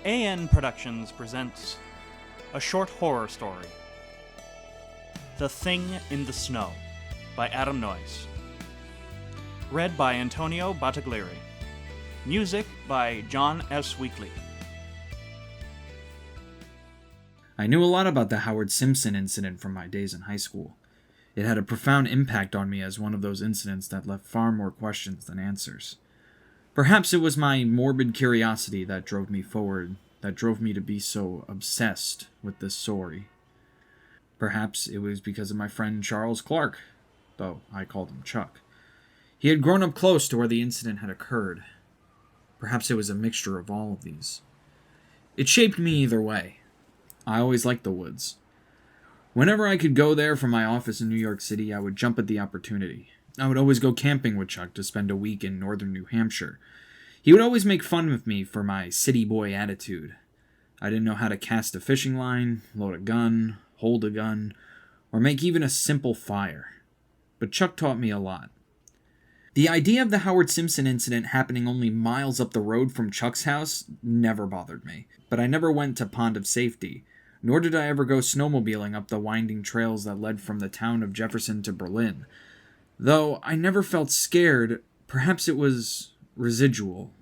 AN Productions presents a short horror story, The Thing in the Snow, by Adam Noyes. Read by Antonio Bottiglieri. Music by John S. Weekly. I knew a lot about the Howard Simpson Incident from my days in high school. It had a profound impact on me as one of those incidents that left far more questions than answers. Perhaps it was my morbid curiosity that drove me forward, that drove me to be so obsessed with this story. Perhaps it was because of my friend Charles Clark, though I called him Chuck. He had grown up close to where the incident had occurred. Perhaps it was a mixture of all of these. It shaped me either way. I always liked the woods. Whenever I could go there from my office in New York City, I would jump at the opportunity. I would always go camping with Chuck to spend a week in northern New Hampshire. He would always make fun of me for my city boy attitude. I didn't know how to cast a fishing line, load a gun, hold a gun, or make even a simple fire. But Chuck taught me a lot. The idea of the Howard Simpson incident happening only miles up the road from Chuck's house never bothered me, but I never went to Pond of Safety, nor did I ever go snowmobiling up the winding trails that led from the town of Jefferson to Berlin. Though I never felt scared, perhaps it was residual,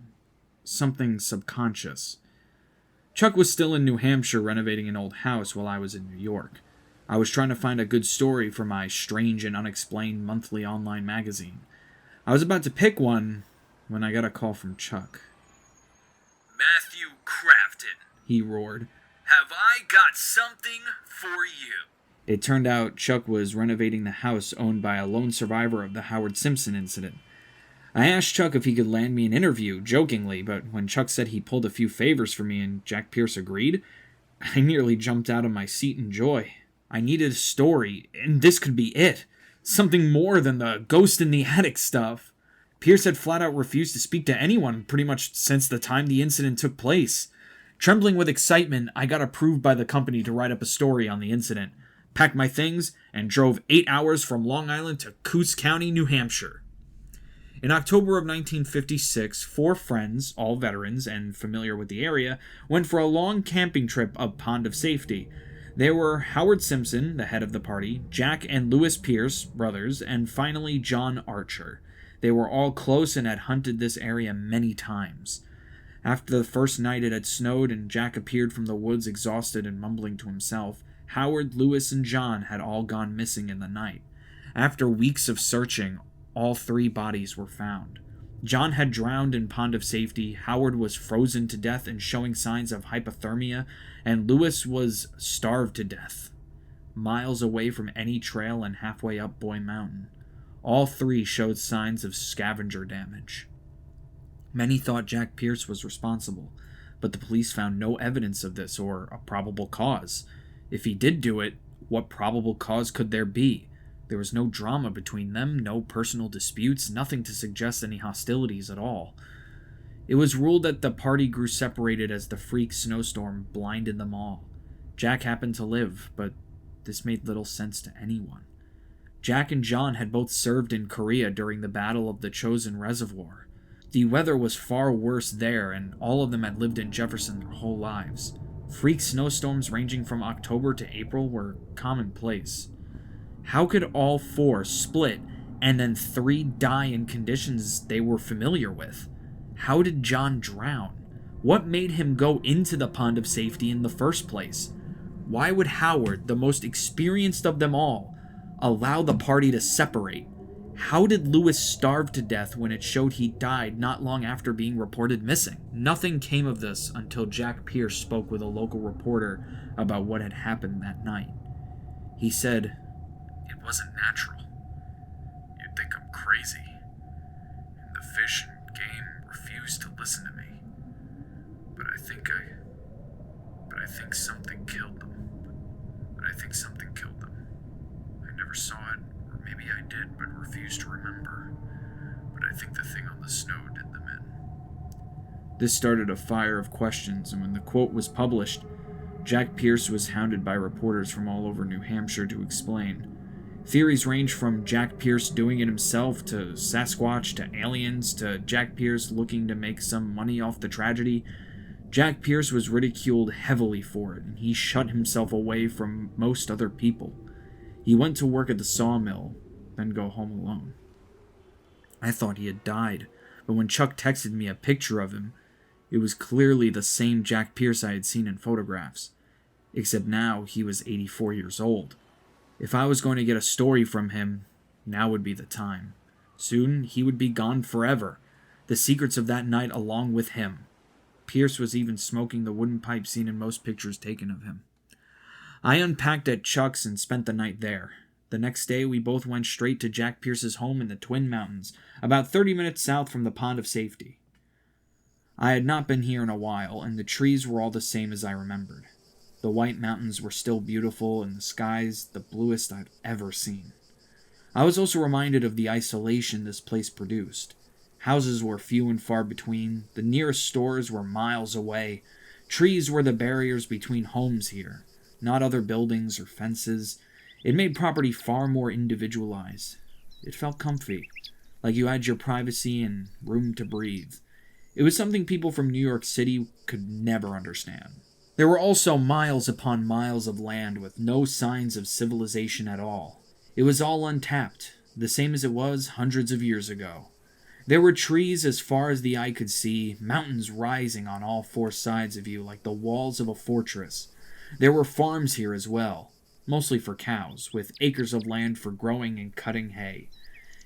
something subconscious. Chuck was still in New Hampshire renovating an old house while I was in New York. I was trying to find a good story for my strange and unexplained monthly online magazine. I was about to pick one when I got a call from Chuck. "Matthew Crafton," he roared. "have I got something for you?" It turned out Chuck was renovating the house owned by a lone survivor of the Howard Simpson incident. I asked Chuck if he could land me an interview, jokingly, but when Chuck said he pulled a few favors for me and Jack Pierce agreed, I nearly jumped out of my seat in joy. I needed a story, and this could be it. Something more than the ghost in the attic stuff. Pierce had flat out refused to speak to anyone pretty much since the time the incident took place. Trembling with excitement, I got approved by the company to write up a story on the incident, packed my things, and drove 8 hours from Long Island to Coos County, New Hampshire. In October of 1956, 4 friends, all veterans and familiar with the area, went for a long camping trip up Pond of Safety. They were Howard Simpson, the head of the party, Jack and Louis Pierce, brothers, and finally John Archer. They were all close and had hunted this area many times. After the first night it had snowed and Jack appeared from the woods exhausted and mumbling to himself, Howard, Louis, and John had all gone missing in the night. After weeks of searching, all 3 bodies were found. John had drowned in Pond of Safety, Howard was frozen to death and showing signs of hypothermia, and Louis was starved to death, miles away from any trail and halfway up Boy Mountain. All 3 showed signs of scavenger damage. Many thought Jack Pierce was responsible, but the police found no evidence of this or a probable cause. If he did do it, what probable cause could there be? There was no drama between them, no personal disputes, nothing to suggest any hostilities at all. It was ruled that the party grew separated as the freak snowstorm blinded them all. Jack happened to live, but this made little sense to anyone. Jack and John had both served in Korea during the Battle of the Chosin Reservoir. The weather was far worse there, and all of them had lived in Jefferson their whole lives. Freak snowstorms ranging from October to April were commonplace. How could all 4 split and then 3 die in conditions they were familiar with? How did John drown? What made him go into the Pond of Safety in the first place? Why would Howard, the most experienced of them all, allow the party to separate? How did Louis starve to death when it showed he died not long after being reported missing? Nothing came of this until Jack Pierce spoke with a local reporter about what had happened that night. He said, "It wasn't natural. You'd think I'm crazy. And the fish and game refused to listen to me. But I think something killed them. I never saw it, or maybe I did, but refused to remember. But I think the thing on the snow did them in." This started a fire of questions, and when the quote was published, Jack Pierce was hounded by reporters from all over New Hampshire to explain. Theories range from Jack Pierce doing it himself, to Sasquatch, to aliens, to Jack Pierce looking to make some money off the tragedy, Jack Pierce was ridiculed heavily for it, and he shut himself away from most other people. He went to work at the sawmill, then go home alone. I thought he had died, but when Chuck texted me a picture of him, it was clearly the same Jack Pierce I had seen in photographs, except now he was 84 years old. If I was going to get a story from him, now would be the time. Soon he would be gone forever, the secrets of that night along with him. Pierce was even smoking the wooden pipe seen in most pictures taken of him. I unpacked at Chuck's and spent the night there. The next day we both went straight to Jack Pierce's home in the Twin Mountains, about 30 minutes south from the Pond of Safety. I had not been here in a while, and the trees were all the same as I remembered. The White Mountains were still beautiful, and the skies the bluest I'd ever seen. I was also reminded of the isolation this place produced. Houses were few and far between, the nearest stores were miles away. Trees were the barriers between homes here, not other buildings or fences. It made property far more individualized. It felt comfy, like you had your privacy and room to breathe. It was something people from New York City could never understand. There were also miles upon miles of land with no signs of civilization at all. It was all untapped, the same as it was hundreds of years ago. There were trees as far as the eye could see, mountains rising on all four sides of you like the walls of a fortress. There were farms here as well, mostly for cows, with acres of land for growing and cutting hay.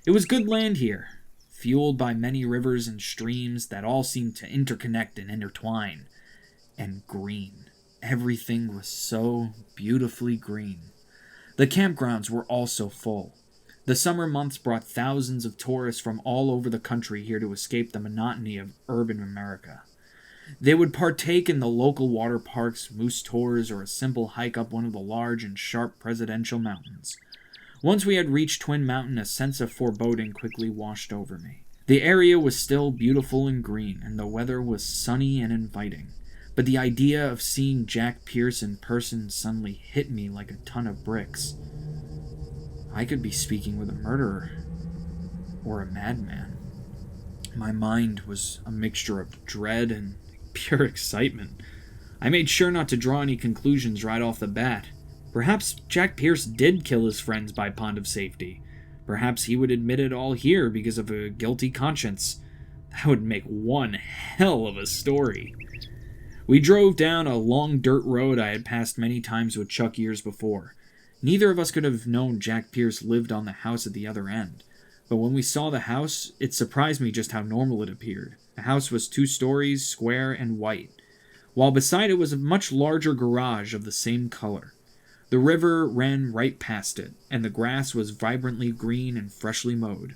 It was good land here, fueled by many rivers and streams that all seemed to interconnect and intertwine. And green. Everything was so beautifully green. The campgrounds were also full. The summer months brought thousands of tourists from all over the country here to escape the monotony of urban America. They would partake in the local water parks, moose tours, or a simple hike up one of the large and sharp presidential mountains. Once we had reached Twin Mountain, a sense of foreboding quickly washed over me. The area was still beautiful and green, and the weather was sunny and inviting. But the idea of seeing Jack Pierce in person suddenly hit me like a ton of bricks. I could be speaking with a murderer, or a madman. My mind was a mixture of dread and pure excitement. I made sure not to draw any conclusions right off the bat. Perhaps Jack Pierce did kill his friends by Pond of Safety. Perhaps he would admit it all here because of a guilty conscience. That would make one hell of a story. We drove down a long dirt road I had passed many times with Chuck years before. Neither of us could have known Jack Pierce lived on the house at the other end. But when we saw the house, it surprised me just how normal it appeared. The house was 2 stories, square, and white, while beside it was a much larger garage of the same color. The river ran right past it, and the grass was vibrantly green and freshly mowed.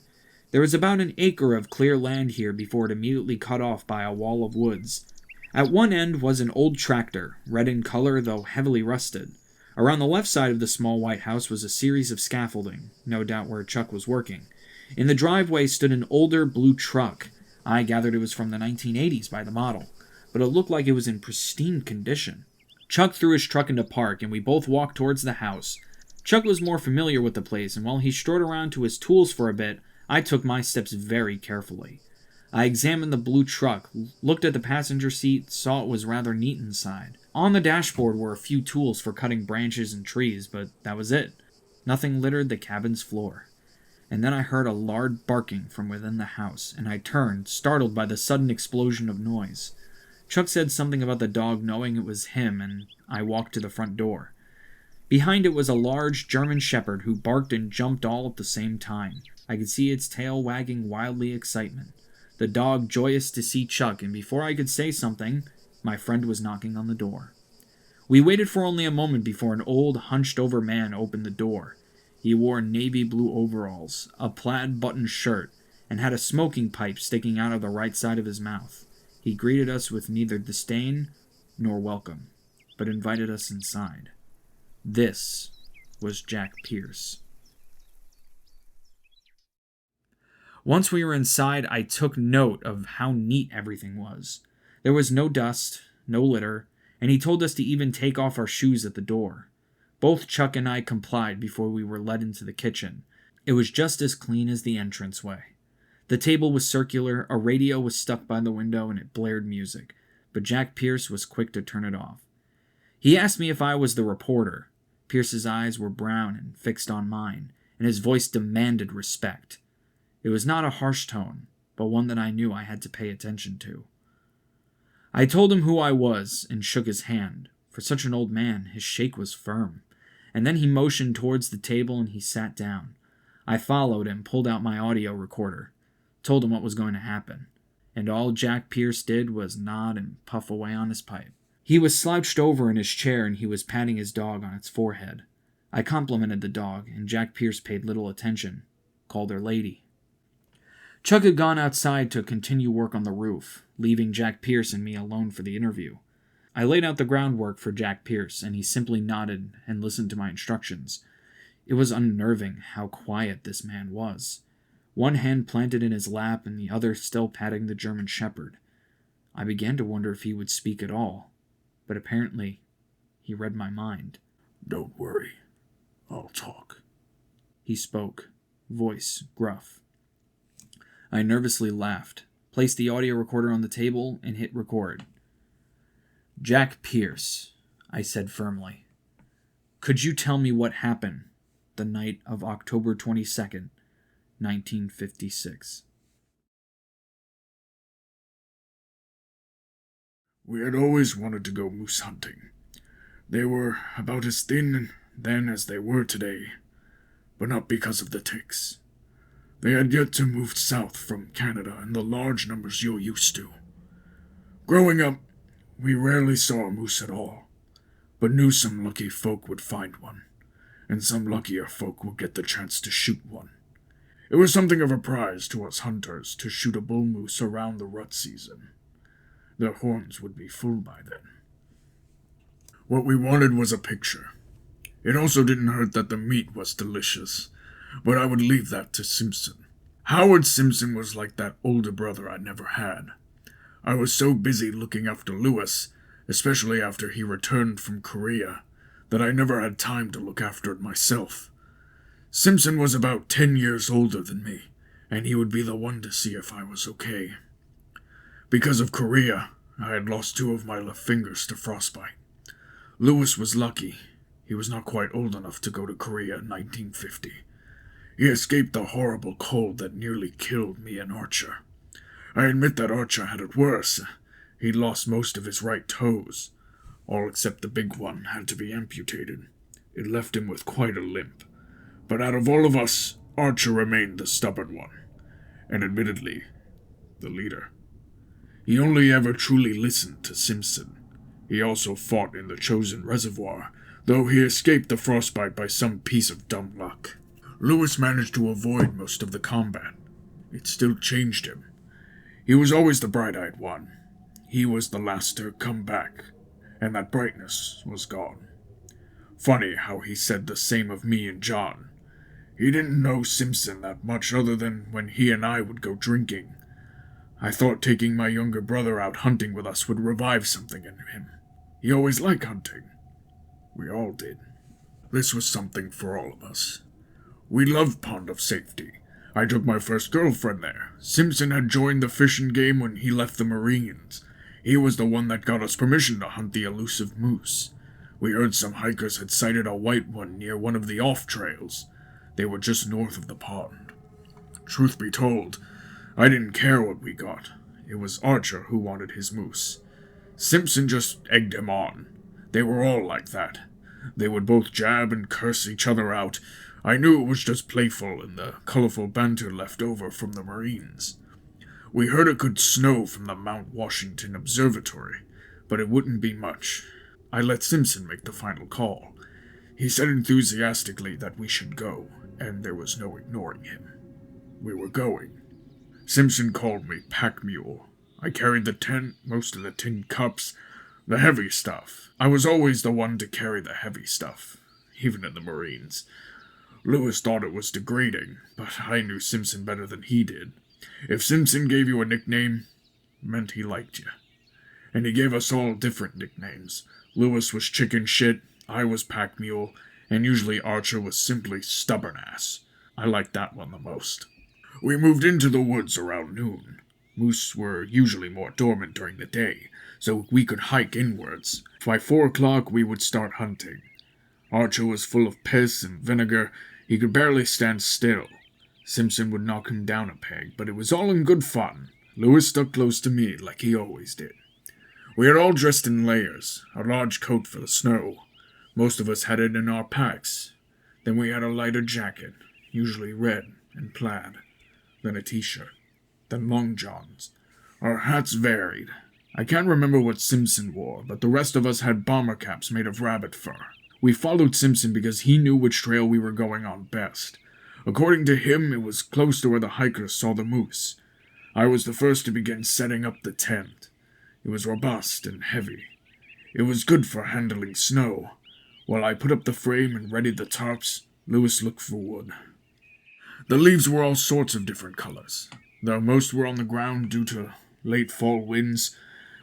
There was about an acre of clear land here before it immediately cut off by a wall of woods. At one end was an old tractor, red in color though heavily rusted. Around the left side of the small white house was a series of scaffolding, no doubt where Chuck was working. In the driveway stood an older blue truck. I gathered it was from the 1980s by the model, but it looked like it was in pristine condition. Chuck threw his truck into park, and we both walked towards the house. Chuck was more familiar with the place, and while he strode around to his tools for a bit, I took my steps very carefully. I examined the blue truck, looked at the passenger seat, saw it was rather neat inside. On the dashboard were a few tools for cutting branches and trees, but that was it. Nothing littered the cabin's floor. And then I heard a loud barking from within the house, and I turned, startled by the sudden explosion of noise. Chuck said something about the dog knowing it was him, and I walked to the front door. Behind it was a large German shepherd who barked and jumped all at the same time. I could see its tail wagging wildly excitement. The dog joyous to see Chuck, and before I could say something, my friend was knocking on the door. We waited for only a moment before an old, hunched-over man opened the door. He wore navy blue overalls, a plaid button shirt, and had a smoking pipe sticking out of the right side of his mouth. He greeted us with neither disdain nor welcome, but invited us inside. This was Jack Pierce. Once we were inside, I took note of how neat everything was. There was no dust, no litter, and he told us to even take off our shoes at the door. Both Chuck and I complied before we were led into the kitchen. It was just as clean as the entranceway. The table was circular, a radio was stuck by the window, and it blared music. but Jack Pierce was quick to turn it off. He asked me if I was the reporter. Pierce's eyes were brown and fixed on mine, and his voice demanded respect. It was not a harsh tone, but one that I knew I had to pay attention to. I told him who I was and shook his hand. For such an old man, his shake was firm. And then he motioned towards the table and he sat down. I followed and pulled out my audio recorder, told him what was going to happen. And all Jack Pierce did was nod and puff away on his pipe. He was slouched over in his chair and he was patting his dog on its forehead. I complimented the dog, and Jack Pierce paid little attention, called her Lady. Chuck had gone outside to continue work on the roof, leaving Jack Pierce and me alone for the interview. I laid out the groundwork for Jack Pierce, and he simply nodded and listened to my instructions. It was unnerving how quiet this man was, one hand planted in his lap and the other still patting the German Shepherd. I began to wonder if he would speak at all, but apparently he read my mind. "Don't worry. I'll talk." He spoke, voice gruff. I nervously laughed, placed the audio recorder on the table, and hit record. "Jack Pierce," I said firmly, "could you tell me what happened the night of October 22nd, 1956? We had always wanted to go moose hunting. They were about as thin then as they were today, but not because of the ticks. They had yet to move south from Canada in the large numbers you're used to. Growing up, we rarely saw a moose at all, but knew some lucky folk would find one, and some luckier folk would get the chance to shoot one. It was something of a prize to us hunters to shoot a bull moose around the rut season. Their horns would be full by then. What we wanted was a picture. It also didn't hurt that the meat was delicious, but I would leave that to Simpson. Howard Simpson was like that older brother I never had. I was so busy looking after Lewis, especially after he returned from Korea, that I never had time to look after it myself. Simpson was about 10 years older than me, and he would be the one to see if I was okay. Because of Korea, I had lost 2 of my left fingers to frostbite. Lewis was lucky. He was not quite old enough to go to Korea in 1950. He escaped the horrible cold that nearly killed me and Archer. I admit that Archer had it worse. He'd lost most of his right toes. All except the big one had to be amputated. It left him with quite a limp. But out of all of us, Archer remained the stubborn one. And admittedly, the leader. He only ever truly listened to Simpson. He also fought in the chosen reservoir, though he escaped the frostbite by some piece of dumb luck. Lewis managed to avoid most of the combat. It still changed him. He was always the bright-eyed one. He was the last to come back, and that brightness was gone. Funny how he said the same of me and John. He didn't know Simpson that much other than when he and I would go drinking. I thought taking my younger brother out hunting with us would revive something in him. He always liked hunting. We all did. This was something for all of us. We loved Pond of Safety. I took my first girlfriend there. Simpson had joined the Fish and Game when he left the Marines. He was the one that got us permission to hunt the elusive moose. We heard some hikers had sighted a white one near one of the off-trails. They were just north of the pond. Truth be told, I didn't care what we got. It was Archer who wanted his moose. Simpson just egged him on. They were all like that. They would both jab and curse each other out. I knew it was just playful and the colorful banter left over from the Marines. We heard it could snow from the Mount Washington Observatory, but it wouldn't be much. I let Simpson make the final call. He said enthusiastically that we should go, and there was no ignoring him. We were going. Simpson called me pack mule. I carried the tent, most of the tin cups, the heavy stuff. I was always the one to carry the heavy stuff, even in the Marines. Lewis thought it was degrading, but I knew Simpson better than he did. If Simpson gave you a nickname, it meant he liked you. And he gave us all different nicknames. Lewis was Chicken Shit, I was Pack Mule, and usually Archer was simply Stubborn Ass. I liked that one the most. We moved into the woods around noon. Moose were usually more dormant during the day, so we could hike inwards. By 4 o'clock, we would start hunting. Archer was full of piss and vinegar. He could barely stand still. Simpson would knock him down a peg, but it was all in good fun. Lewis stuck close to me, like he always did. We had all dressed in layers, a large coat for the snow. Most of us had it in our packs. Then we had a lighter jacket, usually red and plaid. Then a t-shirt. Then long johns. Our hats varied. I can't remember what Simpson wore, but the rest of us had bomber caps made of rabbit fur. We followed Simpson because he knew which trail we were going on best. According to him, it was close to where the hikers saw the moose. I was the first to begin setting up the tent. It was robust and heavy. It was good for handling snow. While I put up the frame and readied the tarps, Lewis looked for wood. The leaves were all sorts of different colors. Though most were on the ground due to late fall winds,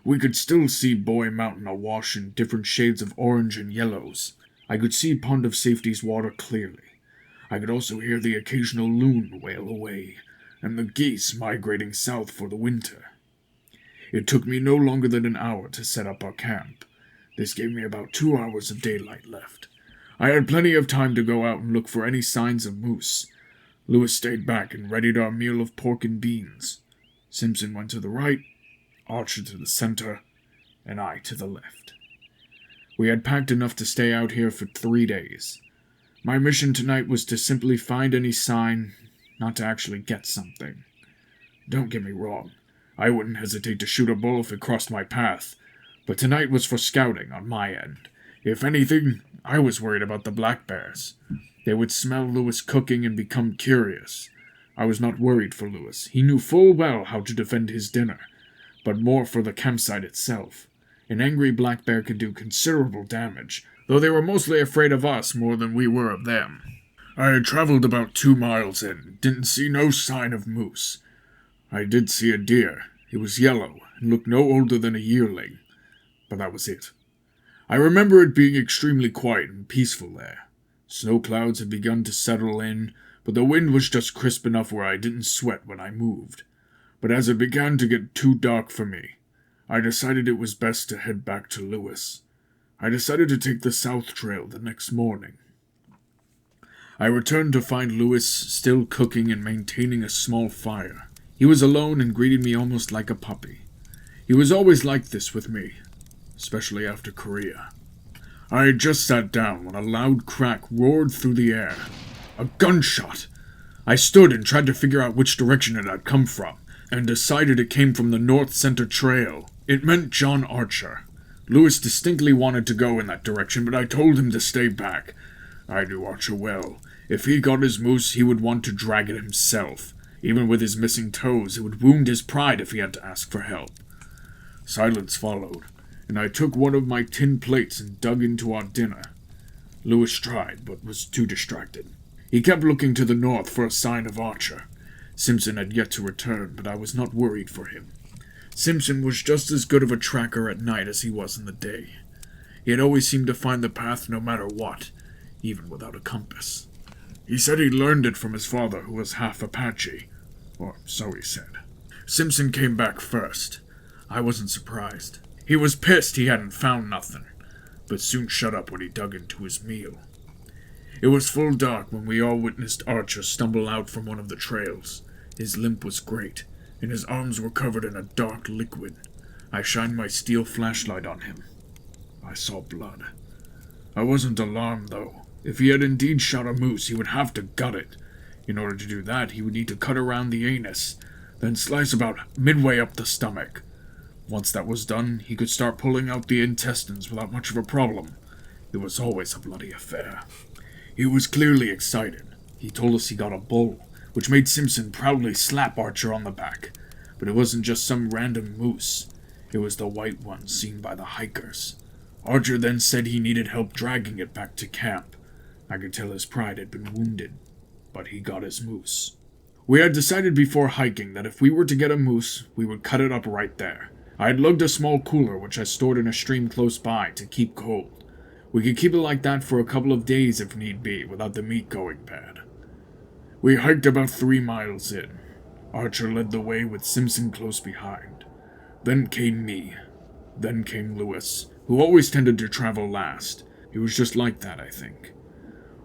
we could still see Boy Mountain awash in different shades of orange and yellows. I could see Pond of Safety's water clearly. I could also hear the occasional loon wail away, and the geese migrating south for the winter. It took me no longer than an hour to set up our camp. This gave me about 2 hours of daylight left. I had plenty of time to go out and look for any signs of moose. Lewis stayed back and readied our meal of pork and beans. Simpson went to the right, Archer to the center, and I to the left. We had packed enough to stay out here for 3 days. My mission tonight was to simply find any sign, not to actually get something. Don't get me wrong, I wouldn't hesitate to shoot a bull if it crossed my path, but tonight was for scouting on my end. If anything, I was worried about the black bears. They would smell Lewis cooking and become curious. I was not worried for Lewis. He knew full well how to defend his dinner, but more for the campsite itself. An angry black bear could do considerable damage, though they were mostly afraid of us more than we were of them. I had traveled about 2 miles and didn't see no sign of moose. I did see a deer. It was yellow and looked no older than a yearling, but that was it. I remember it being extremely quiet and peaceful there. Snow clouds had begun to settle in, but the wind was just crisp enough where I didn't sweat when I moved. But as it began to get too dark for me, I decided it was best to head back to Lewis. I decided to take the south trail the next morning. I returned to find Lewis still cooking and maintaining a small fire. He was alone and greeted me almost like a puppy. He was always like this with me, especially after Korea. I had just sat down when a loud crack roared through the air. A gunshot! I stood and tried to figure out which direction it had come from, and decided it came from the North Center Trail. It meant John Archer. Lewis distinctly wanted to go in that direction, but I told him to stay back. I knew Archer well. If he got his moose, he would want to drag it himself. Even with his missing toes, it would wound his pride if he had to ask for help. Silence followed, and I took one of my tin plates and dug into our dinner. Lewis tried, but was too distracted. He kept looking to the north for a sign of Archer. Simpson had yet to return, but I was not worried for him. Simpson was just as good of a tracker at night as he was in the day. He had always seemed to find the path no matter what, even without a compass. He said he learned it from his father, who was half Apache, or so he said. Simpson came back first. I wasn't surprised. He was pissed he hadn't found nothing, but soon shut up when he dug into his meal. It was full dark when we all witnessed Archer stumble out from one of the trails. His limp was great, and his arms were covered in a dark liquid. I shined my steel flashlight on him. I saw blood. I wasn't alarmed, though. If he had indeed shot a moose, he would have to gut it. In order to do that, he would need to cut around the anus, then slice about midway up the stomach. Once that was done, he could start pulling out the intestines without much of a problem. It was always a bloody affair. He was clearly excited. He told us he got a bull, which made Simpson proudly slap Archer on the back. But it wasn't just some random moose. It was the white one seen by the hikers. Archer then said he needed help dragging it back to camp. I could tell his pride had been wounded, but he got his moose. We had decided before hiking that if we were to get a moose, we would cut it up right there. I had lugged a small cooler which I stored in a stream close by to keep cold. We could keep it like that for a couple of days if need be, without the meat going bad. We hiked about 3 miles in. Archer led the way with Simpson close behind. Then came me. Then came Lewis, who always tended to travel last. He was just like that, I think.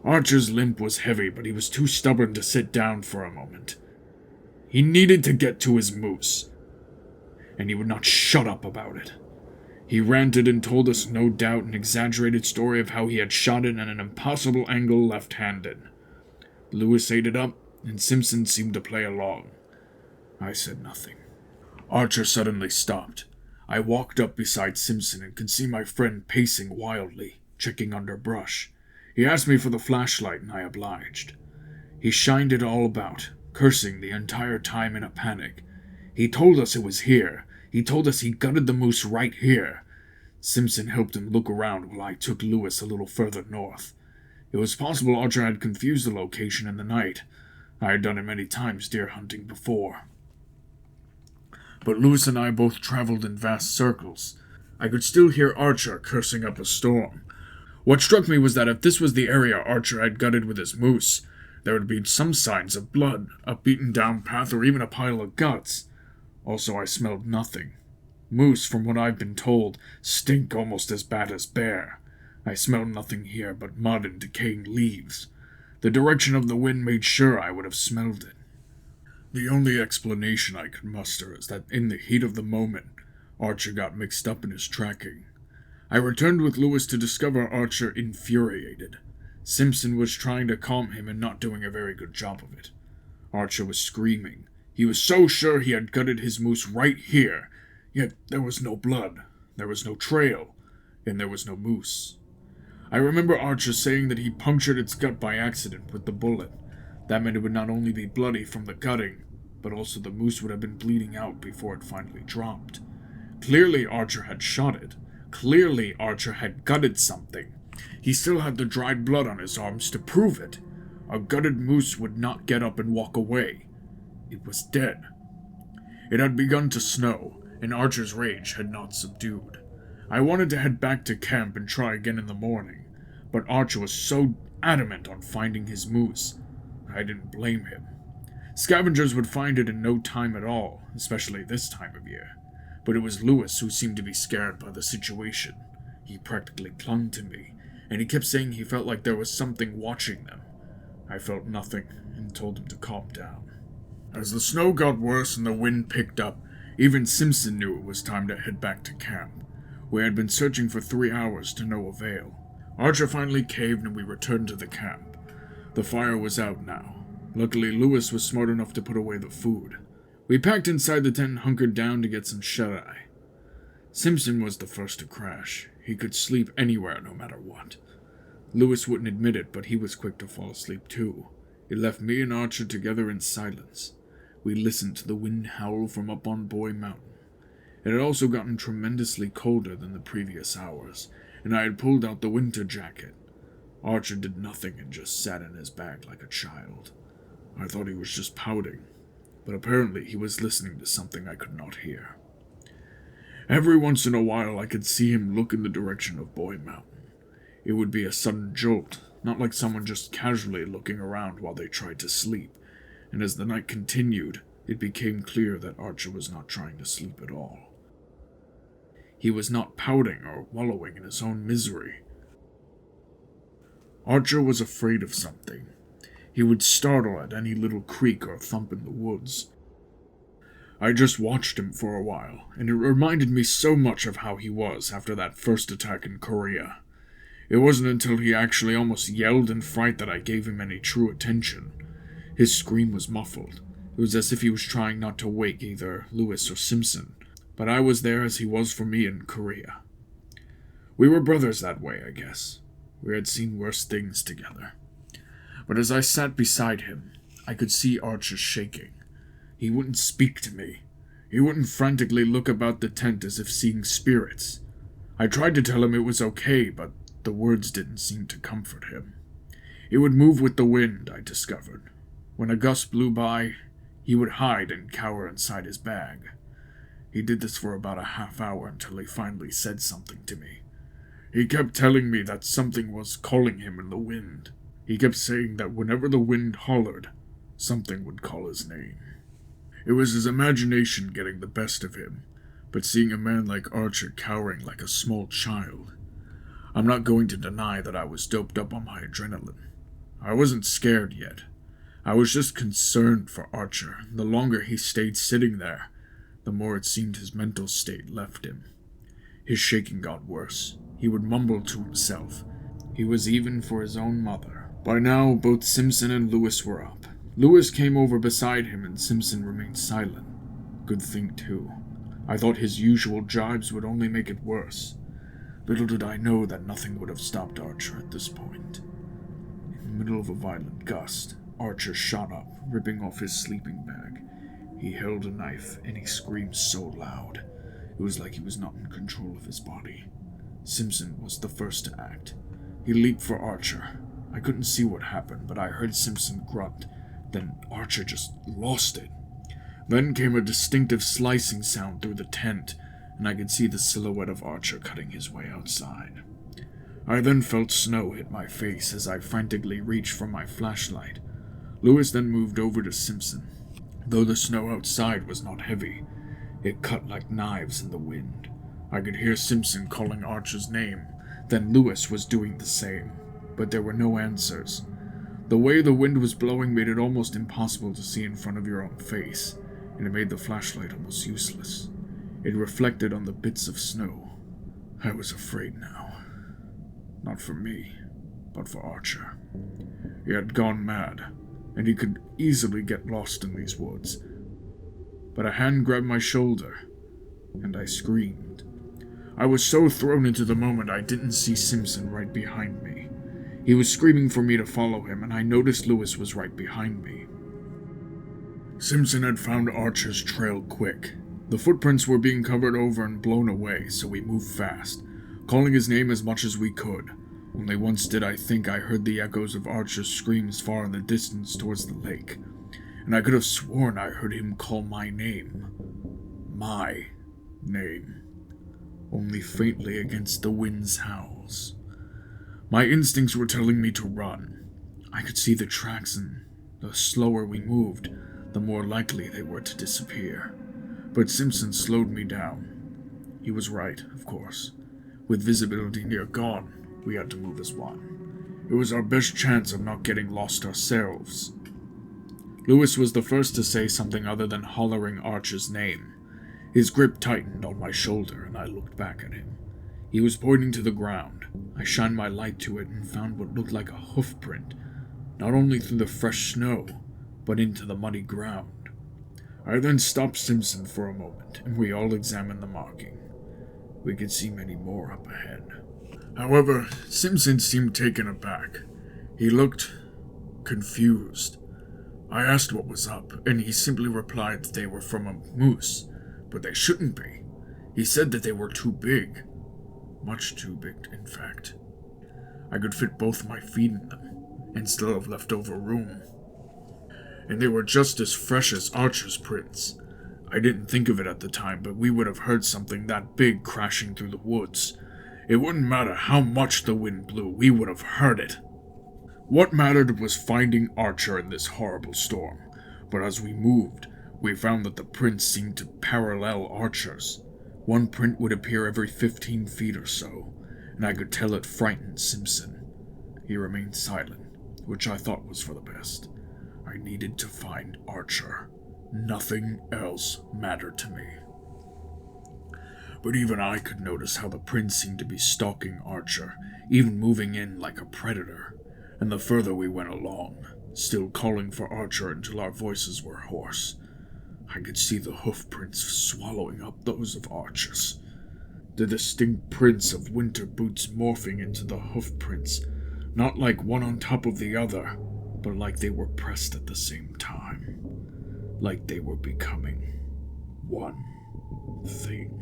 Archer's limp was heavy, but he was too stubborn to sit down for a moment. He needed to get to his moose, and he would not shut up about it. He ranted and told us, no doubt, an exaggerated story of how he had shot it at an impossible angle left-handed. Lewis ate it up, and Simpson seemed to play along. I said nothing. Archer suddenly stopped. I walked up beside Simpson and could see my friend pacing wildly, checking under brush. He asked me for the flashlight, and I obliged. He shined it all about, cursing the entire time in a panic. He told us it was here. He told us he gutted the moose right here. Simpson helped him look around while I took Lewis a little further north. It was possible Archer had confused the location in the night. I had done it many times deer hunting before. But Lewis and I both traveled in vast circles. I could still hear Archer cursing up a storm. What struck me was that if this was the area Archer had gutted with his moose, there would be some signs of blood, a beaten-down path, or even a pile of guts. Also, I smelled nothing. Moose, from what I've been told, stink almost as bad as bear. I smelled nothing here but mud and decaying leaves. The direction of the wind made sure I would have smelled it. The only explanation I could muster is that in the heat of the moment, Archer got mixed up in his tracking. I returned with Lewis to discover Archer infuriated. Simpson was trying to calm him and not doing a very good job of it. Archer was screaming. He was so sure he had gutted his moose right here, yet there was no blood, there was no trail, and there was no moose. I remember Archer saying that he punctured its gut by accident with the bullet. That meant it would not only be bloody from the gutting, but also the moose would have been bleeding out before it finally dropped. Clearly Archer had shot it. Clearly Archer had gutted something. He still had the dried blood on his arms to prove it. A gutted moose would not get up and walk away. It was dead. It had begun to snow, and Archer's rage had not subdued. I wanted to head back to camp and try again in the morning, but Archer was so adamant on finding his moose. I didn't blame him. Scavengers would find it in no time at all, especially this time of year. But it was Lewis who seemed to be scared by the situation. He practically clung to me, and he kept saying he felt like there was something watching them. I felt nothing, and told him to calm down. As the snow got worse and the wind picked up, even Simpson knew it was time to head back to camp. We had been searching for 3 hours to no avail. Archer finally caved and we returned to the camp. The fire was out now. Luckily, Lewis was smart enough to put away the food. We packed inside the tent and hunkered down to get some shut-eye. Simpson was the first to crash. He could sleep anywhere, no matter what. Lewis wouldn't admit it, but he was quick to fall asleep too. It left me and Archer together in silence. We listened to the wind howl from up on Boy Mountain. It had also gotten tremendously colder than the previous hours, and I had pulled out the winter jacket. Archer did nothing and just sat in his bag like a child. I thought he was just pouting, but apparently he was listening to something I could not hear. Every once in a while I could see him look in the direction of Boy Mountain. It would be a sudden jolt, not like someone just casually looking around while they tried to sleep, and as the night continued, it became clear that Archer was not trying to sleep at all. He was not pouting or wallowing in his own misery. Archer was afraid of something. He would startle at any little creak or thump in the woods. I just watched him for a while, and it reminded me so much of how he was after that first attack in Korea. It wasn't until he actually almost yelled in fright that I gave him any true attention. His scream was muffled. It was as if he was trying not to wake either Lewis or Simpson, but I was there as he was for me in Korea. We were brothers that way, I guess. We had seen worse things together. But as I sat beside him, I could see Archer shaking. He wouldn't speak to me. He wouldn't frantically look about the tent as if seeing spirits. I tried to tell him it was okay, but the words didn't seem to comfort him. It would move with the wind, I discovered. When a gust blew by, he would hide and cower inside his bag. He did this for about a half hour until he finally said something to me. He kept telling me that something was calling him in the wind. He kept saying that whenever the wind hollered, something would call his name. It was his imagination getting the best of him, but seeing a man like Archer cowering like a small child, I'm not going to deny that I was doped up on my adrenaline. I wasn't scared yet. I was just concerned for Archer. The longer he stayed sitting there, the more it seemed his mental state left him. His shaking got worse. He would mumble to himself. He was even for his own mother. By now, both Simpson and Lewis were up. Lewis came over beside him, and Simpson remained silent. Good thing, too. I thought his usual jibes would only make it worse. Little did I know that nothing would have stopped Archer at this point. In the middle of a violent gust, Archer shot up, ripping off his sleeping bag. He held a knife, and he screamed so loud. It was like he was not in control of his body. Simpson was the first to act. He leaped for Archer. I couldn't see what happened, but I heard Simpson grunt. Then Archer just lost it. Then came a distinctive slicing sound through the tent, and I could see the silhouette of Archer cutting his way outside. I then felt snow hit my face as I frantically reached for my flashlight. Lewis then moved over to Simpson. Though the snow outside was not heavy, it cut like knives in the wind. I could hear Simpson calling Archer's name, then Lewis was doing the same, but there were no answers. The way the wind was blowing made it almost impossible to see in front of your own face, and it made the flashlight almost useless. It reflected on the bits of snow. I was afraid now. Not for me, but for Archer. He had gone mad, and he could easily get lost in these woods. But a hand grabbed my shoulder, and I screamed. I was so thrown into the moment I didn't see Simpson right behind me. He was screaming for me to follow him, and I noticed Lewis was right behind me. Simpson had found Archer's trail quick. The footprints were being covered over and blown away, so we moved fast, calling his name as much as we could. Only once did I think I heard the echoes of Archer's screams far in the distance towards the lake, and I could have sworn I heard him call my name. My name. Only faintly against the wind's howls. My instincts were telling me to run. I could see the tracks, and the slower we moved, the more likely they were to disappear. But Simpson slowed me down. He was right, of course. With visibility near gone, we had to move as one. It was our best chance of not getting lost ourselves. Lewis was the first to say something other than hollering Archer's name. His grip tightened on my shoulder, and I looked back at him. He was pointing to the ground. I shined my light to it and found what looked like a hoof print, not only through the fresh snow, but into the muddy ground. I then stopped Simpson for a moment, and we all examined the marking. We could see many more up ahead. However, Simpson seemed taken aback. He looked confused. I asked what was up, and he simply replied that they were from a moose, but they shouldn't be. He said that they were too big. Much too big, in fact. I could fit both my feet in them, and still have leftover room. And they were just as fresh as Archer's prints. I didn't think of it at the time, but we would have heard something that big crashing through the woods. It wouldn't matter how much the wind blew, we would have heard it. What mattered was finding Archer in this horrible storm, but as we moved, we found that the prints seemed to parallel Archer's. One print would appear every 15 feet or so, and I could tell it frightened Simpson. He remained silent, which I thought was for the best. I needed to find Archer. Nothing else mattered to me. But even I could notice how the prints seemed to be stalking Archer, even moving in like a predator. And the further we went along, still calling for Archer until our voices were hoarse, I could see the hoof prints swallowing up those of Archer's. The distinct prints of winter boots morphing into the hoof prints, not like one on top of the other, but like they were pressed at the same time. Like they were becoming one thing.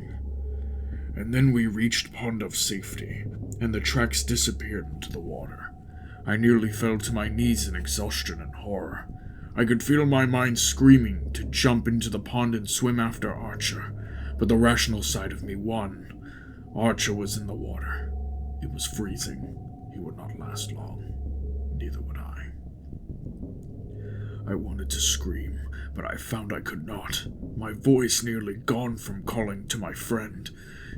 And then we reached Pond of Safety, and the tracks disappeared into the water. I nearly fell to my knees in exhaustion and horror. I could feel my mind screaming to jump into the pond and swim after Archer, but the rational side of me won. Archer was in the water. It was freezing. He would not last long. Neither would I. I wanted to scream, but I found I could not, my voice nearly gone from calling to my friend.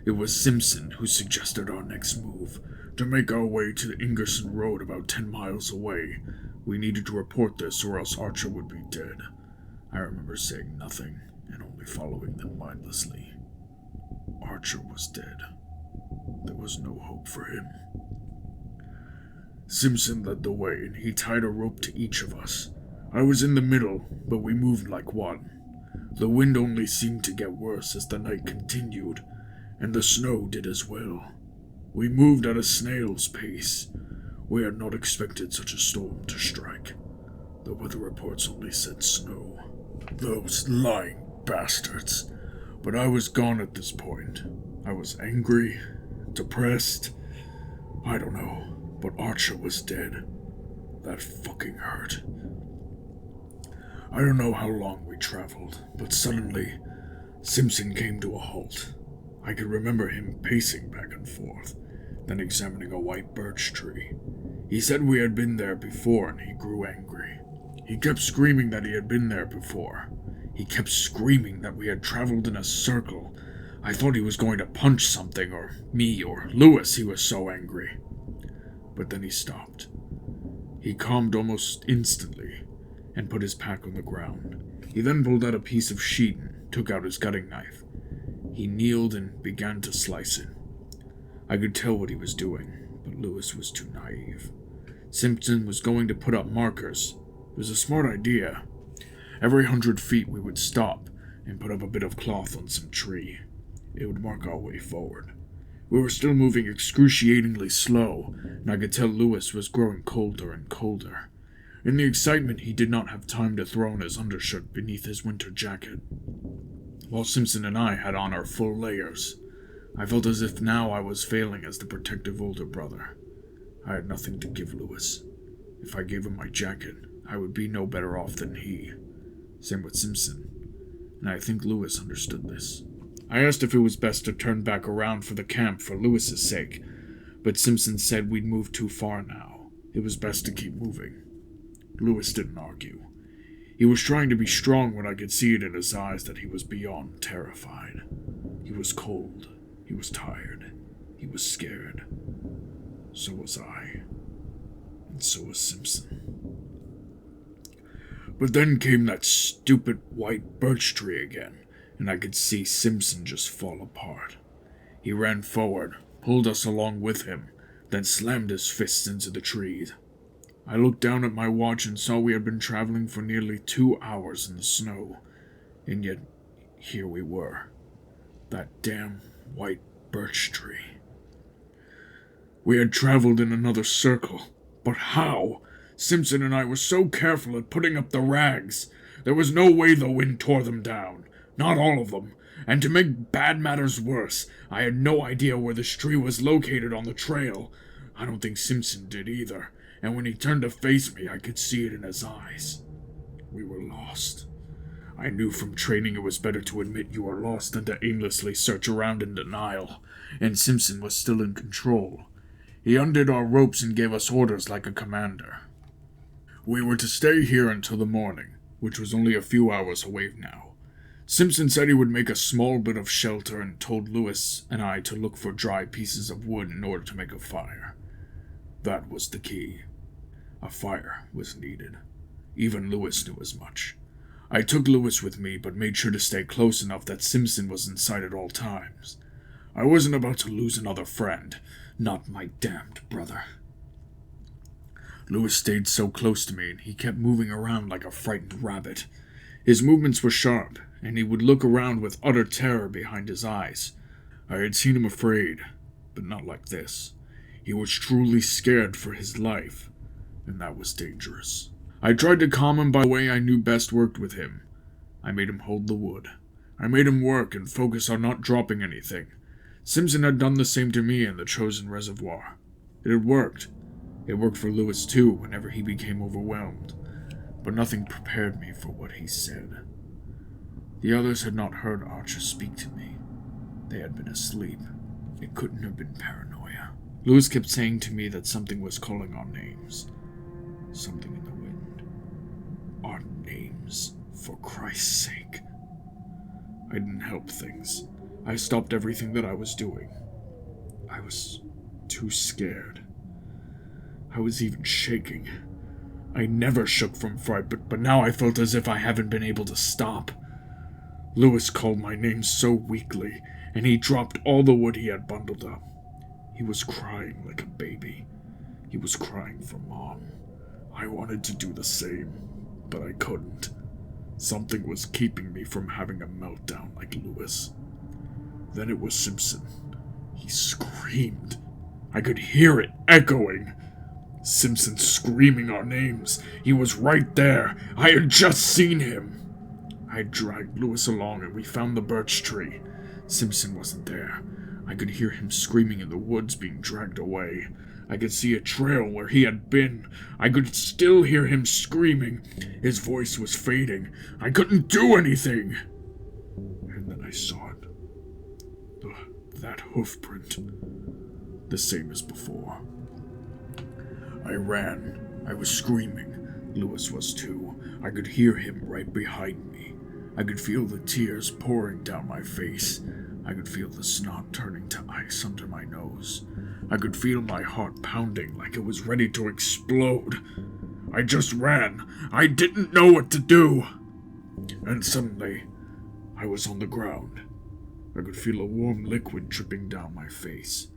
It was Simpson who suggested our next move, to make our way to the Ingerson Road about 10 miles away. We needed to report this or else Archer would be dead. I remember saying nothing and only following them mindlessly. Archer was dead. There was no hope for him. Simpson led the way and he tied a rope to each of us. I was in the middle, but we moved like one. The wind only seemed to get worse as the night continued, and the snow did as well. We moved at a snail's pace. We had not expected such a storm to strike. The weather reports only said snow. Those lying bastards. But I was gone at this point. I was angry, depressed. I don't know, but Archer was dead. That fucking hurt. I don't know how long we traveled, but suddenly, Simpson came to a halt. I could remember him pacing back and forth, then examining a white birch tree. He said we had been there before and he grew angry. He kept screaming that he had been there before. He kept screaming that we had traveled in a circle. I thought he was going to punch something, or me, or Lewis, he was so angry. But then he stopped. He calmed almost instantly, and put his pack on the ground. He then pulled out a piece of sheet and took out his cutting knife. He kneeled and began to slice it. I could tell what he was doing, but Lewis was too naive. Simpson was going to put up markers. It was a smart idea. Every 100 feet we would stop and put up a bit of cloth on some tree. It would mark our way forward. We were still moving excruciatingly slow, and I could tell Lewis was growing colder and colder. In the excitement, he did not have time to throw on his undershirt beneath his winter jacket, while Simpson and I had on our full layers. I felt as if now I was failing as the protective older brother. I had nothing to give Lewis. If I gave him my jacket, I would be no better off than he. Same with Simpson, and I think Lewis understood this. I asked if it was best to turn back around for the camp for Lewis's sake, but Simpson said we'd moved too far now. It was best to keep moving. Lewis didn't argue. He was trying to be strong when I could see it in his eyes that he was beyond terrified. He was cold. He was tired. He was scared. So was I. And so was Simpson. But then came that stupid white birch tree again, and I could see Simpson just fall apart. He ran forward, pulled us along with him, then slammed his fists into the trees. I looked down at my watch and saw we had been traveling for nearly 2 hours in the snow, and yet here we were. That damn white birch tree. We had traveled in another circle, but how? Simpson and I were so careful at putting up the rags. There was no way the wind tore them down. Not all of them. And to make bad matters worse, I had no idea where this tree was located on the trail. I don't think Simpson did either, and when he turned to face me, I could see it in his eyes. We were lost. I knew from training it was better to admit you are lost than to aimlessly search around in denial, and Simpson was still in control. He undid our ropes and gave us orders like a commander. We were to stay here until the morning, which was only a few hours away now. Simpson said he would make a small bit of shelter and told Lewis and I to look for dry pieces of wood in order to make a fire. That was the key. A fire was needed. Even Lewis knew as much. I took Lewis with me, but made sure to stay close enough that Simpson was in sight at all times. I wasn't about to lose another friend, not my damned brother. Lewis stayed so close to me, and he kept moving around like a frightened rabbit. His movements were sharp, and he would look around with utter terror behind his eyes. I had seen him afraid, but not like this. He was truly scared for his life, and that was dangerous. I tried to calm him by the way I knew best worked with him. I made him hold the wood. I made him work and focus on not dropping anything. Simpson had done the same to me in the chosen reservoir. It had worked. It worked for Lewis too whenever he became overwhelmed, but nothing prepared me for what he said. The others had not heard Archer speak to me. They had been asleep. It couldn't have been paranoia. Lewis kept saying to me that something was calling our names. Something in the wind. Our names. For Christ's sake. I didn't help things. I stopped everything that I was doing. I was too scared. I was even shaking. I never shook from fright, but now I felt as if I haven't been able to stop. Lewis called my name so weakly, and he dropped all the wood he had bundled up. He was crying like a baby. He was crying for Mom. I wanted to do the same, but I couldn't. Something was keeping me from having a meltdown like Lewis. Then it was Simpson. He screamed. I could hear it echoing. Simpson screaming our names. He was right there. I had just seen him. I dragged Lewis along and we found the birch tree. Simpson wasn't there. I could hear him screaming in the woods being dragged away. I could see a trail where he had been. I could still hear him screaming. His voice was fading. I couldn't do anything. And then I saw it. That hoof print. The same as before. I ran. I was screaming. Lewis was too. I could hear him right behind me. I could feel the tears pouring down my face. I could feel the snot turning to ice under my nose. I could feel my heart pounding like it was ready to explode. I just ran. I didn't know what to do. And suddenly, I was on the ground. I could feel a warm liquid dripping down my face,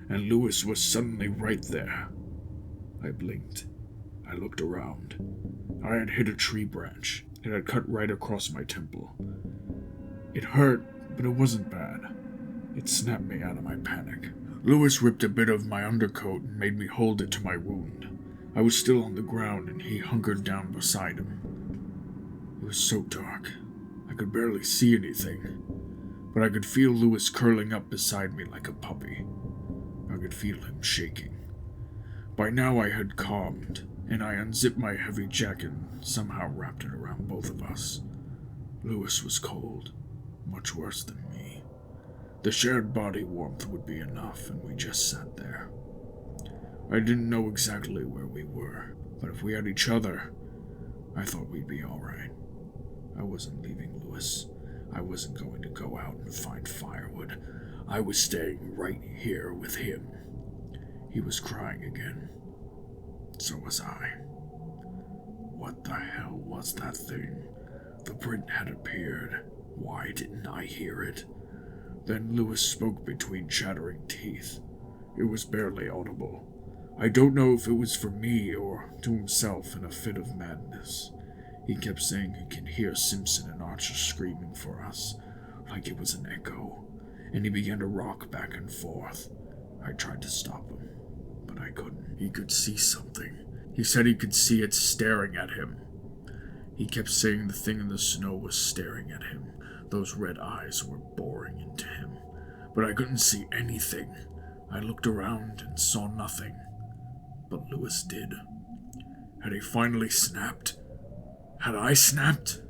and Lewis was suddenly right there. I blinked. I looked around. I had hit a tree branch. It had cut right across my temple. It hurt, but it wasn't bad. It snapped me out of my panic. Lewis ripped a bit of my undercoat and made me hold it to my wound. I was still on the ground, and he hunkered down beside him. It was so dark. I could barely see anything, but I could feel Lewis curling up beside me like a puppy. I could feel him shaking. By now I had calmed, and I unzipped my heavy jacket and somehow wrapped it around both of us. Lewis was cold, much worse than me. The shared body warmth would be enough, and we just sat there. I didn't know exactly where we were, but if we had each other, I thought we'd be all right. I wasn't leaving Lewis. I wasn't going to go out and find firewood. I was staying right here with him. He was crying again. So was I. What the hell was that thing? The print had appeared. Why didn't I hear it? Then Lewis spoke between chattering teeth. It was barely audible. I don't know if it was for me or to himself in a fit of madness. He kept saying he could hear Simpson and Archer screaming for us, like it was an echo, and he began to rock back and forth. I tried to stop him, but I couldn't. He could see something. He said he could see it staring at him. He kept saying the thing in the snow was staring at him. Those red eyes were boring into him, but I couldn't see anything. I looked around and saw nothing, but Lewis did. Had he finally snapped? Had I snapped?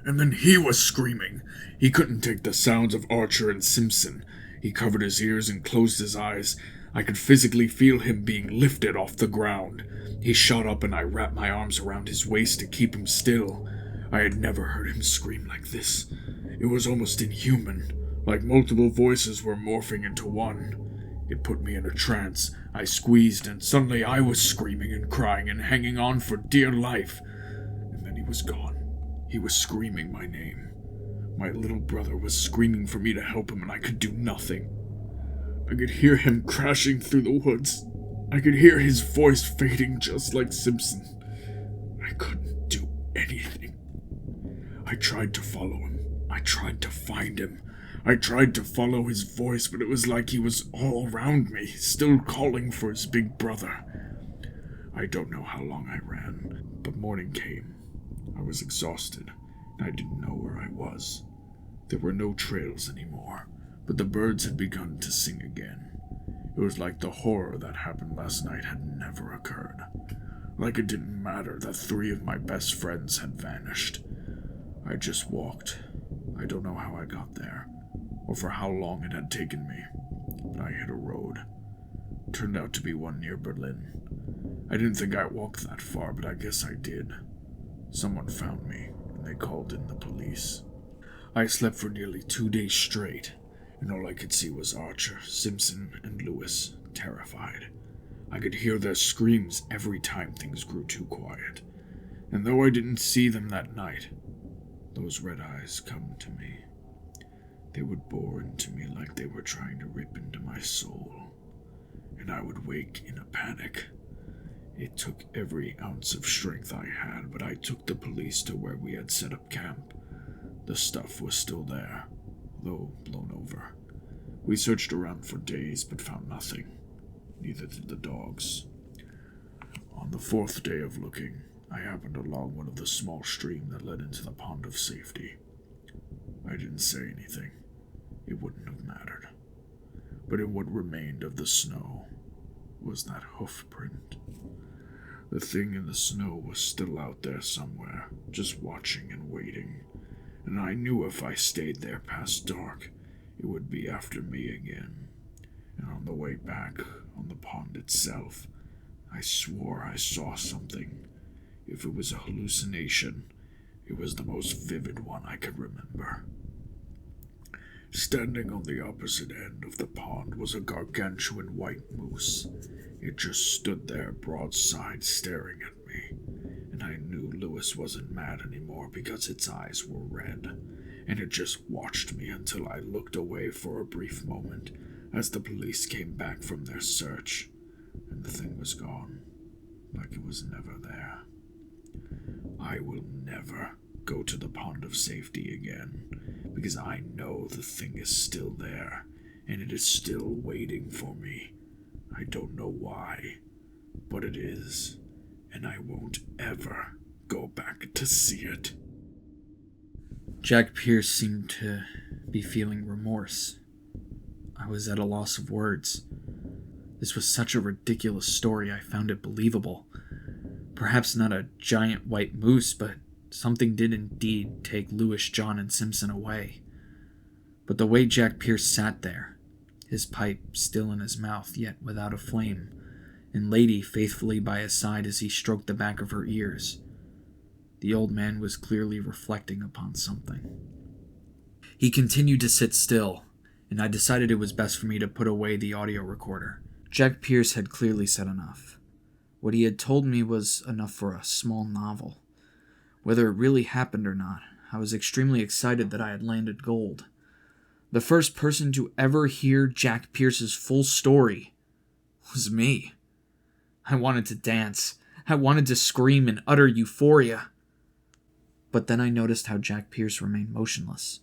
And then he was screaming. He couldn't take the sounds of Archer and Simpson. He covered his ears and closed his eyes. I could physically feel him being lifted off the ground. He shot up and I wrapped my arms around his waist to keep him still. I had never heard him scream like this. It was almost inhuman, like multiple voices were morphing into one. It put me in a trance. I squeezed and suddenly I was screaming and crying and hanging on for dear life. And then he was gone. He was screaming my name. My little brother was screaming for me to help him and I could do nothing. I could hear him crashing through the woods. I could hear his voice fading just like Simpson. I couldn't do anything. I tried to follow him. I tried to find him. I tried to follow his voice, but it was like he was all around me, still calling for his big brother. I don't know how long I ran, but morning came. I was exhausted, and I didn't know where I was. There were no trails anymore, but the birds had begun to sing again. It was like the horror that happened last night had never occurred. Like it didn't matter that 3 of my best friends had vanished. I just walked. I don't know how I got there, or for how long it had taken me, but I hit a road. It turned out to be one near Berlin. I didn't think I walked that far, but I guess I did. Someone found me, and they called in the police. I slept for nearly 2 days straight, and all I could see was Archer, Simpson, and Lewis, terrified. I could hear their screams every time things grew too quiet, and though I didn't see them that night, those red eyes come to me. They would bore into me like they were trying to rip into my soul, and I would wake in a panic. It took every ounce of strength I had, but I took the police to where we had set up camp. The stuff was still there, though blown over. We searched around for days, but found nothing. Neither did the dogs. On the 4th day of looking, I happened along one of the small streams that led into the pond of safety. I didn't say anything. It wouldn't have mattered. But in what remained of the snow was that hoof print. The thing in the snow was still out there somewhere, just watching and waiting. And I knew if I stayed there past dark, it would be after me again. And on the way back, on the pond itself, I swore I saw something. If it was a hallucination, it was the most vivid one I could remember. Standing on the opposite end of the pond was a gargantuan white moose. It just stood there broadside staring at me, and I knew Lewis wasn't mad anymore because its eyes were red, and it just watched me until I looked away for a brief moment as the police came back from their search, and the thing was gone, like it was never there. I will never go to the pond of safety again, because I know the thing is still there, and it is still waiting for me. I don't know why, but it is, and I won't ever go back to see it. Jack Pierce seemed to be feeling remorse. I was at a loss of words. This was such a ridiculous story, I found it believable. Perhaps not a giant white moose, but something did indeed take Lewis, John, and Simpson away. But the way Jack Pierce sat there, his pipe still in his mouth, yet without a flame, and Lady faithfully by his side as he stroked the back of her ears, the old man was clearly reflecting upon something. He continued to sit still, and I decided it was best for me to put away the audio recorder. Jack Pierce had clearly said enough. What he had told me was enough for a small novel. Whether it really happened or not, I was extremely excited that I had landed gold. The first person to ever hear Jack Pierce's full story was me. I wanted to dance. I wanted to scream in utter euphoria. But then I noticed how Jack Pierce remained motionless.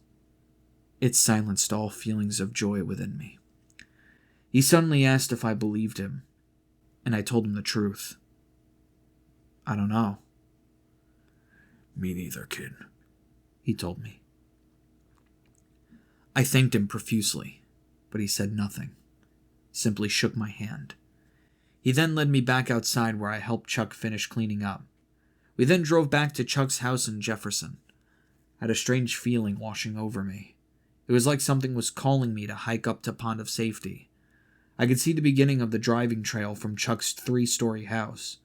It silenced all feelings of joy within me. He suddenly asked if I believed him, and I told him the truth. I don't know. Me neither, kid, he told me. I thanked him profusely, but he said nothing, simply shook my hand. He then led me back outside where I helped Chuck finish cleaning up. We then drove back to Chuck's house in Jefferson. I had a strange feeling washing over me. It was like something was calling me to hike up to Pond of Safety. I could see the beginning of the driving trail from Chuck's 3-story house.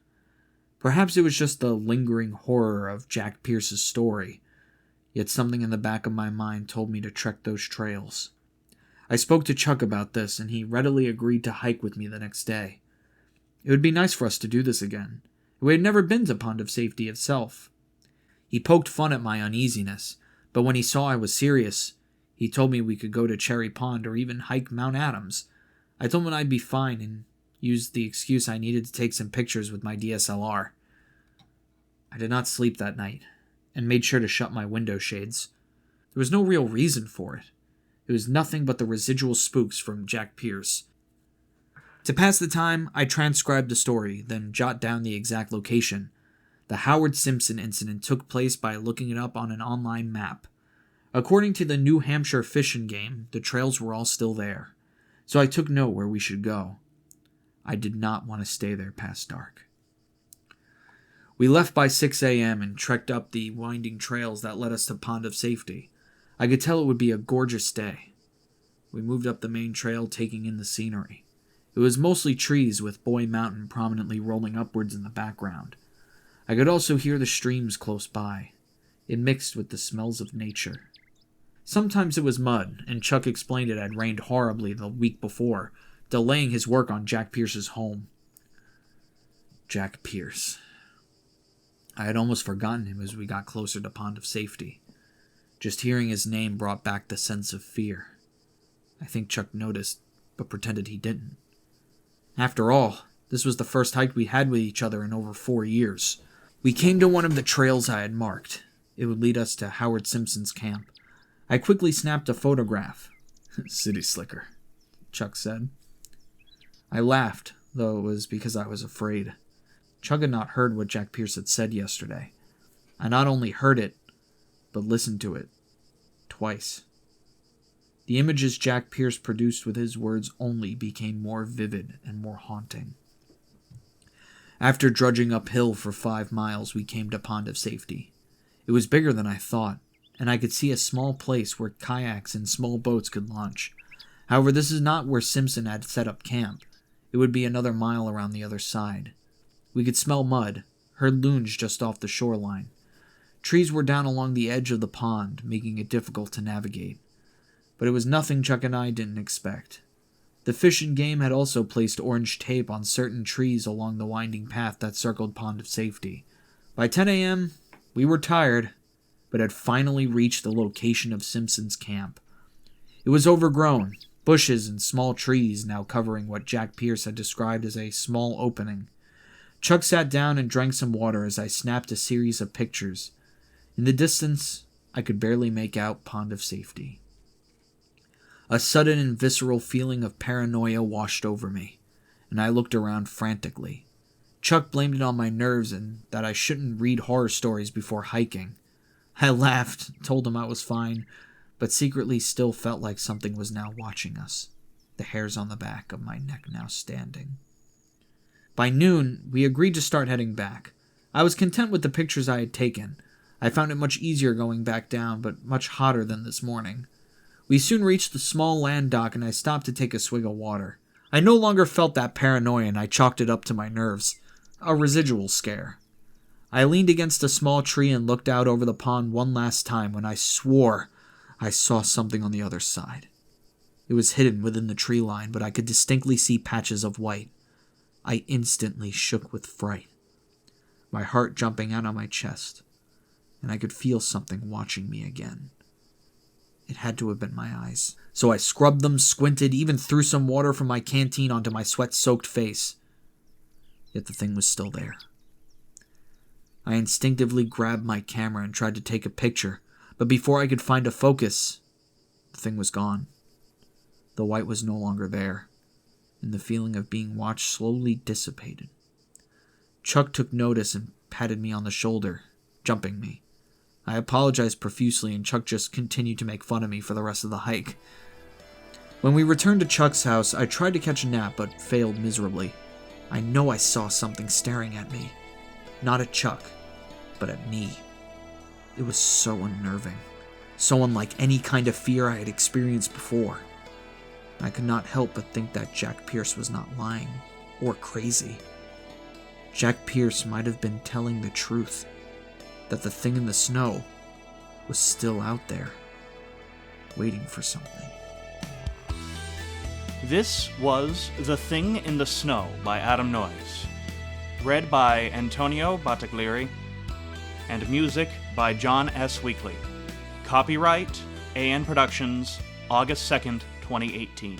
Perhaps it was just the lingering horror of Jack Pierce's story, yet something in the back of my mind told me to trek those trails. I spoke to Chuck about this, and he readily agreed to hike with me the next day. It would be nice for us to do this again. We had never been to Pond of Safety itself. He poked fun at my uneasiness, but when he saw I was serious, he told me we could go to Cherry Pond or even hike Mount Adams. I told him I'd be fine and used the excuse I needed to take some pictures with my DSLR. I did not sleep that night, and made sure to shut my window shades. There was no real reason for it. It was nothing but the residual spooks from Jack Pierce. To pass the time, I transcribed the story, then jot down the exact location. The Howard Simpson Incident took place by looking it up on an online map. According to the New Hampshire fishing game, the trails were all still there, so I took note where we should go. I did not want to stay there past dark. We left by 6 a.m. and trekked up the winding trails that led us to Pond of Safety. I could tell it would be a gorgeous day. We moved up the main trail, taking in the scenery. It was mostly trees, with Boy Mountain prominently rolling upwards in the background. I could also hear the streams close by. It mixed with the smells of nature. Sometimes it was mud, and Chuck explained it had rained horribly the week before, delaying his work on Jack Pierce's home. Jack Pierce. I had almost forgotten him as we got closer to Pond of Safety. Just hearing his name brought back the sense of fear. I think Chuck noticed, but pretended he didn't. After all, this was the first hike we had with each other in over 4 years. We came to one of the trails I had marked. It would lead us to Howard Simpson's camp. I quickly snapped a photograph. "City slicker," Chuck said. I laughed, though it was because I was afraid. Chuck had not heard what Jack Pierce had said yesterday. I not only heard it, but listened to it. Twice. The images Jack Pierce produced with his words only became more vivid and more haunting. After drudging uphill for 5 miles, we came to Pond of Safety. It was bigger than I thought, and I could see a small place where kayaks and small boats could launch. However, this is not where Simpson had set up camp. It would be another mile around the other side. We could smell mud, heard loons just off the shoreline. Trees were down along the edge of the pond, making it difficult to navigate. But it was nothing Chuck and I didn't expect. The Fish and Game had also placed orange tape on certain trees along the winding path that circled Pond of Safety. By 10 a.m., we were tired, but had finally reached the location of Simpson's camp. It was overgrown, bushes and small trees now covering what Jack Pierce had described as a small opening. Chuck sat down and drank some water as I snapped a series of pictures. In the distance, I could barely make out Pond of Safety. A sudden and visceral feeling of paranoia washed over me, and I looked around frantically. Chuck blamed it on my nerves and that I shouldn't read horror stories before hiking. I laughed, told him I was fine, but secretly still felt like something was now watching us, the hairs on the back of my neck now standing. By noon, we agreed to start heading back. I was content with the pictures I had taken. I found it much easier going back down, but much hotter than this morning. We soon reached the small land dock, and I stopped to take a swig of water. I no longer felt that paranoia, and I chalked it up to my nerves. A residual scare. I leaned against a small tree and looked out over the pond one last time when I swore I saw something on the other side. It was hidden within the tree line, but I could distinctly see patches of white. I instantly shook with fright, my heart jumping out of my chest, and I could feel something watching me again. It had to have been my eyes. So I scrubbed them, squinted, even threw some water from my canteen onto my sweat-soaked face. Yet the thing was still there. I instinctively grabbed my camera and tried to take a picture, but before I could find a focus, the thing was gone. The white was no longer there, and the feeling of being watched slowly dissipated. Chuck took notice and patted me on the shoulder, jumping me. I apologized profusely, and Chuck just continued to make fun of me for the rest of the hike. When we returned to Chuck's house, I tried to catch a nap, but failed miserably. I know I saw something staring at me. Not at Chuck, but at me. It was so unnerving. So unlike any kind of fear I had experienced before. I could not help but think that Jack Pierce was not lying, or crazy. Jack Pierce might have been telling the truth. That the thing in the snow was still out there, waiting for something. This was The Thing in the Snow by Adam Noyes, read by Antonio Bottiglieri, and music by John S. Weekly. Copyright AN Productions, August 2nd, 2018.